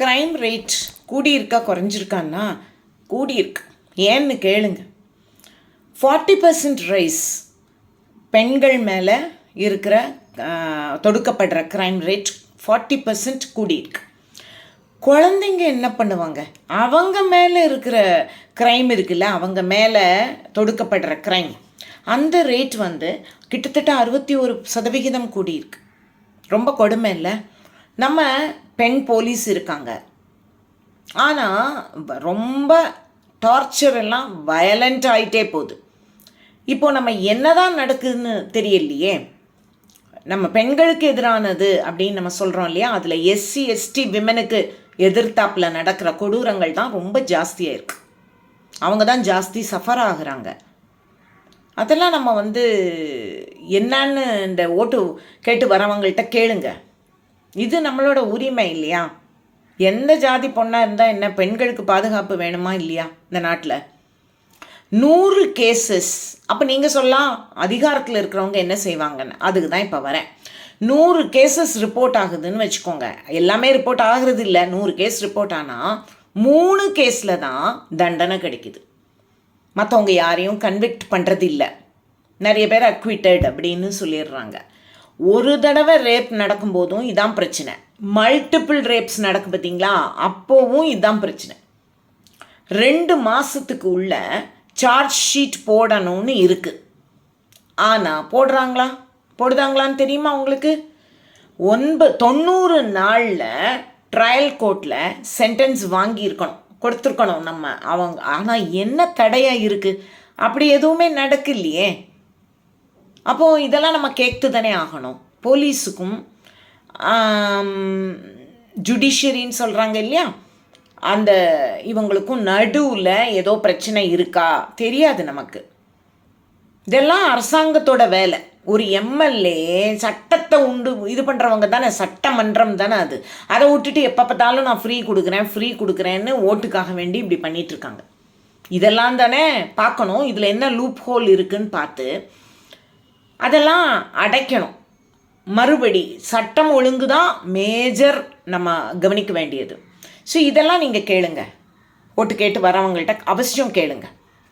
Crime rate கூடியிருக்கா குறைஞ்சிருக்கான்னா கூடியிருக்கு. ஏன்னு கேளுங்க. 40% rice பெண்கள் மேலே இருக்கிற தொடுக்கப்படுற க்ரைம் ரேட் 40% கூடியிருக்கு. குழந்தைங்க என்ன பண்ணுவாங்க? அவங்க மேலே இருக்கிற க்ரைம் இருக்குல்ல, அவங்க மேலே தொடுக்கப்படுற க்ரைம், அந்த ரேட் கிட்டத்தட்ட 61% கூடியிருக்கு. ரொம்ப கொடுமை இல்லை? நம்ம பெண் போலீஸ் இருக்காங்க, ஆனால் ரொம்ப டார்ச்சர் எல்லாம் வயலண்ட் ஆகிட்டே போகுது. இப்போது நம்ம என்னதான் நடக்குதுன்னு தெரியலையே. நம்ம பெண்களுக்கு எதிரானது அப்படின்னு நம்ம சொல்கிறோம் இல்லையா, அதில் எஸ்சி எஸ்டி விமனுக்கு எதிர்த்தாப்பில் நடக்கிற கொடூரங்கள் தான் ரொம்ப ஜாஸ்தியாக இருக்குது. அவங்க தான் ஜாஸ்தி சஃபர் ஆகுறாங்க. அதெல்லாம் நம்ம என்னன்னு இந்த ஓட்டு கேட்டு வரவங்கள்ட்ட கேளுங்க. இது நம்மளோட உரிமை இல்லையா? எந்த ஜாதி பொண்ணாக இருந்தால் என்ன, பெண்களுக்கு பாதுகாப்பு வேணுமா இல்லையா இந்த நாட்டில்? 100 கேசஸ். அப்போ நீங்கள் சொல்லலாம் அதிகாரத்தில் இருக்கிறவங்க என்ன செய்வாங்கன்னு. அதுக்கு தான் இப்போ வரேன். 100 கேசஸ் ரிப்போர்ட் ஆகுதுன்னு வச்சுக்கோங்க. எல்லாமே ரிப்போர்ட் ஆகிறது இல்லை. 100 கேஸ் ரிப்போர்ட் ஆனால் 3 கேஸில் தான் தண்டனை கிடைக்குது. மற்றவங்க யாரையும் கன்விக்ட் பண்ணுறது இல்லை. நிறைய பேர் அக்விட்டட் அப்படின்னு சொல்லிடுறாங்க. ஒரு தடவை ரேப் நடக்கும்போதும் இதான் பிரச்சனை. மல்டிபிள் ரேப்ஸ் நடக்கும் பார்த்தீங்களா, அப்போவும் இதுதான் பிரச்சனை. 2 மாதத்துக்கு உள்ள சார்ஜ் ஷீட் போடணும்னு இருக்குது. ஆனால் போடுதாங்களான்னு தெரியுமா உங்களுக்கு? 90 நாளில் ட்ரையல் கோர்ட்டில் சென்டென்ஸ் கொடுத்துருக்கணும் நம்ம அவங்க. ஆனால் என்ன தடையாக இருக்குது? அப்படி எதுவுமே நடக்கலையே. அப்போது இதெல்லாம் நம்ம கேட்டு தானே ஆகணும். போலீஸுக்கும் ஜுடிஷியரின்னு சொல்கிறாங்க இல்லையா, அந்த இவங்களுக்கும் நடுவில் ஏதோ பிரச்சனை இருக்கா தெரியாது நமக்கு. இதெல்லாம் அரசாங்கத்தோட வேலை. ஒரு எம்எல்ஏ சட்டத்தை இது பண்ணுறவங்க தானே, சட்டமன்றம் தானே அது. அதை விட்டுட்டு எப்போ பார்த்தாலும் நான் ஃப்ரீ கொடுக்குறேன்னு ஓட்டுக்காக வேண்டி இப்படி பண்ணிகிட்ருக்காங்க. இதெல்லாம் தானே பார்க்கணும். இதில் என்ன லூப் ஹோல் இருக்குதுன்னு பார்த்து அதெல்லாம் அடைக்கணும். மறுபடி சட்டம் ஒழுங்கு தான் மேஜர் நம்ம கவனிக்க வேண்டியது. ஸோ இதெல்லாம் நீங்கள் கேளுங்க. ஓட்டு கேட்டு வரவங்கள்ட்ட அவசியம் கேளுங்க.